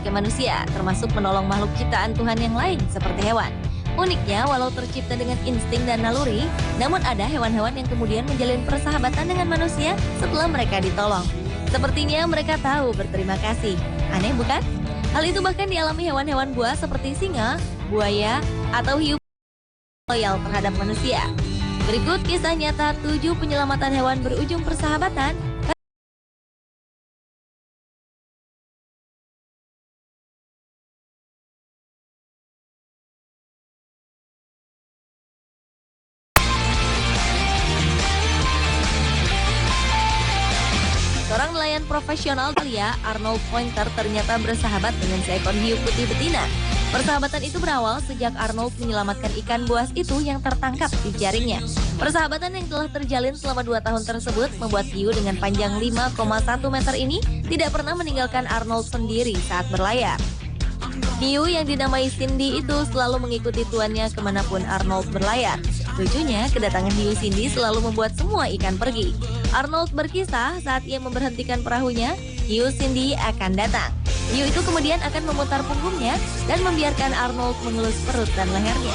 layaknya manusia, termasuk menolong makhluk ciptaan Tuhan yang lain seperti hewan. Uniknya, walau tercipta dengan insting dan naluri, namun ada hewan-hewan yang kemudian menjalin persahabatan dengan manusia setelah mereka ditolong. Sepertinya mereka tahu berterima kasih. Aneh bukan? Hal itu bahkan dialami hewan-hewan buas seperti singa, buaya, atau hiu loyal terhadap manusia. Berikut kisah nyata 7 penyelamatan hewan berujung persahabatan. Seorang nelayan profesional Italia, Arnold Pointer, ternyata bersahabat dengan seekor hiu putih betina. Persahabatan itu berawal sejak Arnold menyelamatkan ikan buas itu yang tertangkap di jaringnya. Persahabatan yang telah terjalin selama 2 tahun tersebut membuat hiu dengan panjang 5,1 meter ini tidak pernah meninggalkan Arnold sendiri saat berlayar. Hiu yang dinamai Cindy itu selalu mengikuti tuannya kemanapun Arnold berlayar. Lucunya, kedatangan hiu Cindy selalu membuat semua ikan pergi. Arnold berkisah saat ia memberhentikan perahunya, hiu Cindy akan datang. Hiu itu kemudian akan memutar punggungnya dan membiarkan Arnold mengelus perut dan lehernya.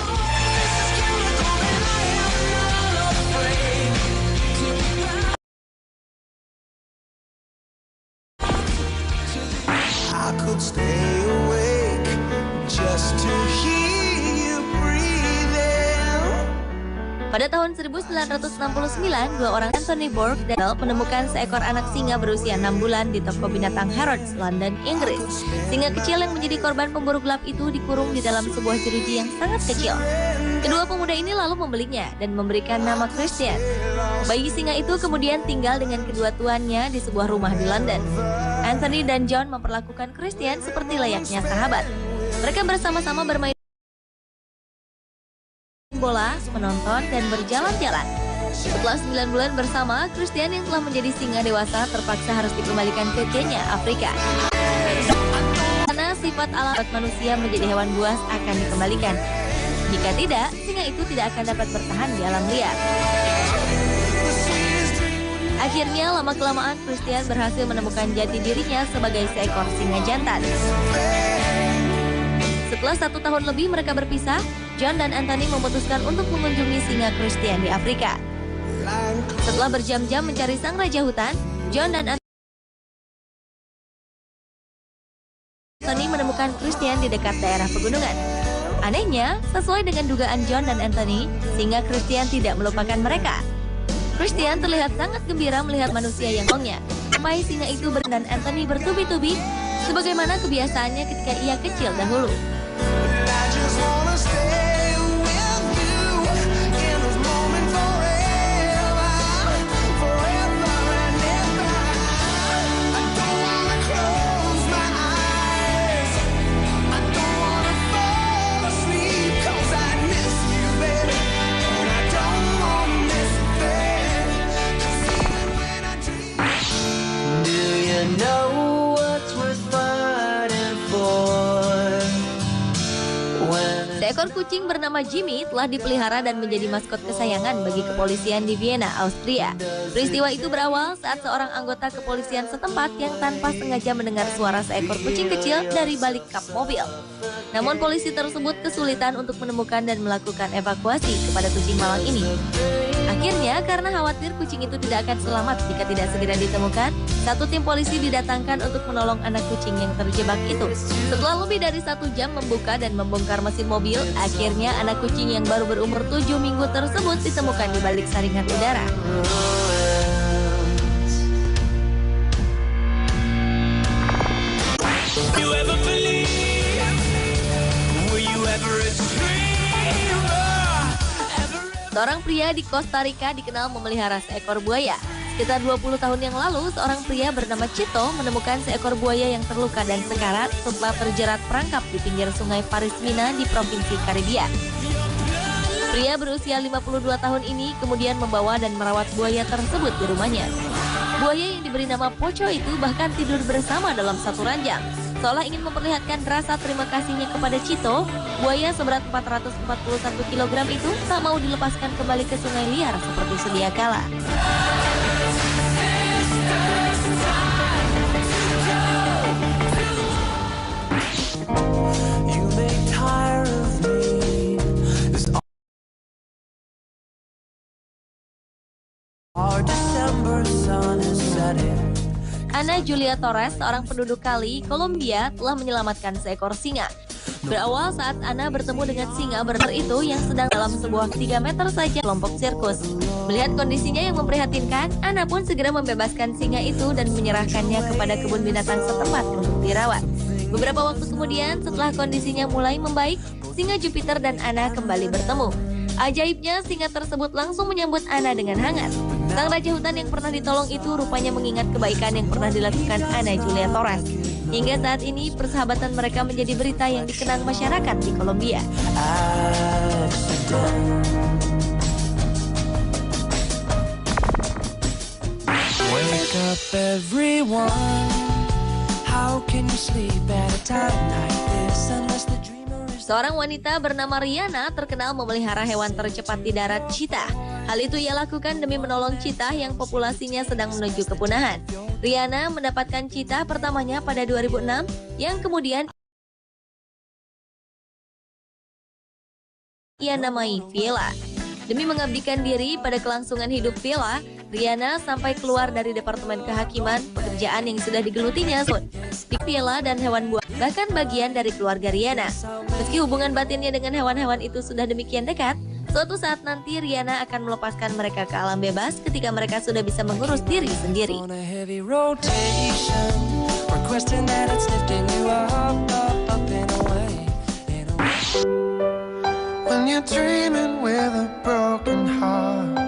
I could stay awake just to hear you breathing. Pada tahun 1969, 2 orang Anthony Bourke dan menemukan seekor anak singa berusia 6 bulan di toko binatang Harrods, London, Inggris. Singa kecil yang menjadi korban pemburu gelap itu dikurung di dalam sebuah jeruji yang sangat kecil. Kedua pemuda ini lalu membelinya dan memberikan nama Christian. Bayi singa itu kemudian tinggal dengan kedua tuannya di sebuah rumah di London. Anthony dan John memperlakukan Christian seperti layaknya sahabat. Mereka bersama-sama bermain bola, menonton, dan berjalan-jalan. Setelah 9 bulan bersama, Christian yang telah menjadi singa dewasa terpaksa harus dikembalikan ke Kenya, Afrika. Karena sifat alam manusia menjadi hewan buas akan dikembalikan. Jika tidak, singa itu tidak akan dapat bertahan di alam liar. Akhirnya, lama-kelamaan Christian berhasil menemukan jati dirinya sebagai seekor singa jantan. Setelah 1 tahun lebih mereka berpisah, John dan Anthony memutuskan untuk mengunjungi singa Christian di Afrika. Setelah berjam-jam mencari sang raja hutan, John dan Anthony menemukan Christian di dekat daerah pegunungan. Anehnya, sesuai dengan dugaan John dan Anthony, singa Christian tidak melupakan mereka. Christian terlihat sangat gembira melihat manusia yang tolongnya. Sampai singa itu dan Anthony bertubi-tubi, sebagaimana kebiasaannya ketika ia kecil dahulu. I just wanna stay with you in this moment forever, forever and ever. I don't wanna close my eyes, I don't wanna fall asleep, 'cause I miss you, baby, and I don't wanna miss a thing, 'cause even when I dream. Do you know what's worth fighting for? Seekor kucing bernama Jimmy telah dipelihara dan menjadi maskot kesayangan bagi kepolisian di Vienna, Austria. Peristiwa itu berawal saat seorang anggota kepolisian setempat yang tanpa sengaja mendengar suara seekor kucing kecil dari balik kap mobil. Namun polisi tersebut kesulitan untuk menemukan dan melakukan evakuasi kepada kucing malang ini. Akhirnya, karena khawatir kucing itu tidak akan selamat jika tidak segera ditemukan, satu tim polisi didatangkan untuk menolong anak kucing yang terjebak itu. Setelah lebih dari 1 jam membuka dan membongkar mesin mobil, akhirnya anak kucing yang baru berumur 7 minggu tersebut ditemukan di balik saringan udara. Seorang pria di Costa Rica dikenal memelihara seekor buaya. Sekitar 20 tahun yang lalu, seorang pria bernama Chito menemukan seekor buaya yang terluka dan sekarat setelah terjerat perangkap di pinggir sungai Parismina di Provinsi Karibia. Pria berusia 52 tahun ini kemudian membawa dan merawat buaya tersebut di rumahnya. Buaya yang diberi nama Pocho itu bahkan tidur bersama dalam satu ranjang. Seolah ingin memperlihatkan rasa terima kasihnya kepada Chito, buaya seberat 441 kg itu tak mau dilepaskan kembali ke sungai liar seperti sedia kala. Ana Julia Torres, seorang penduduk Cali, Kolombia, telah menyelamatkan seekor singa. Berawal saat Ana bertemu dengan singa berenang itu yang sedang dalam sebuah 3 meter saja kelompok sirkus. Melihat kondisinya yang memprihatinkan, Ana pun segera membebaskan singa itu dan menyerahkannya kepada kebun binatang setempat untuk dirawat. Beberapa waktu kemudian, setelah kondisinya mulai membaik, singa Jupiter dan Ana kembali bertemu. Ajaibnya, singa tersebut langsung menyambut Ana dengan hangat. Sang raja hutan yang pernah ditolong itu rupanya mengingat kebaikan yang pernah dilakukan Ana Julia Torres. Hingga saat ini, persahabatan mereka menjadi berita yang dikenang masyarakat di Kolombia. Wake up everyone. How can you sleep at a time like this unless the dreamer is... Seorang wanita bernama Rihanna terkenal memelihara hewan tercepat di darat, cheetah. Hal itu ia lakukan demi menolong cheetah yang populasinya sedang menuju kepunahan. Rihanna mendapatkan cheetah pertamanya pada 2006 yang kemudian ia namai Viola. Demi mengabdikan diri pada kelangsungan hidup Viola, Rihanna sampai keluar dari Departemen Kehakiman, pekerjaan yang sudah digelutinya di Viola dan hewan buas, bahkan bagian dari keluarga Rihanna. Meski hubungan batinnya dengan hewan-hewan itu sudah demikian dekat, suatu saat nanti Rihanna akan melepaskan mereka ke alam bebas ketika mereka sudah bisa mengurus diri sendiri. On a heavy rotation, requesting that it's lifting you up and away. When you're dreaming with a broken heart.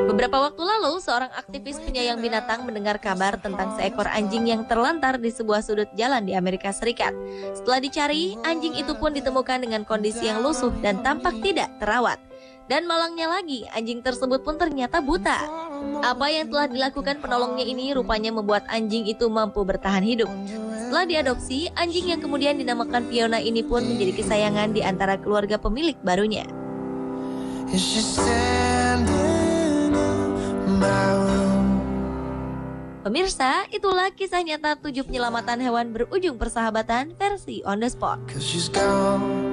Beberapa waktu lalu, seorang aktivis penyayang binatang mendengar kabar tentang seekor anjing yang terlantar di sebuah sudut jalan di Amerika Serikat. Setelah dicari, anjing itu pun ditemukan dengan kondisi yang lusuh dan tampak tidak terawat. Dan malangnya lagi, anjing tersebut pun ternyata buta. Apa yang telah dilakukan penolongnya ini rupanya membuat anjing itu mampu bertahan hidup. Setelah diadopsi, anjing yang kemudian dinamakan Fiona ini pun menjadi kesayangan di antara keluarga pemilik barunya. Is she standing in my room? Pemirsa, itulah kisah nyata 7 penyelamatan hewan berujung persahabatan versi On The Spot. 'Cause she's gone.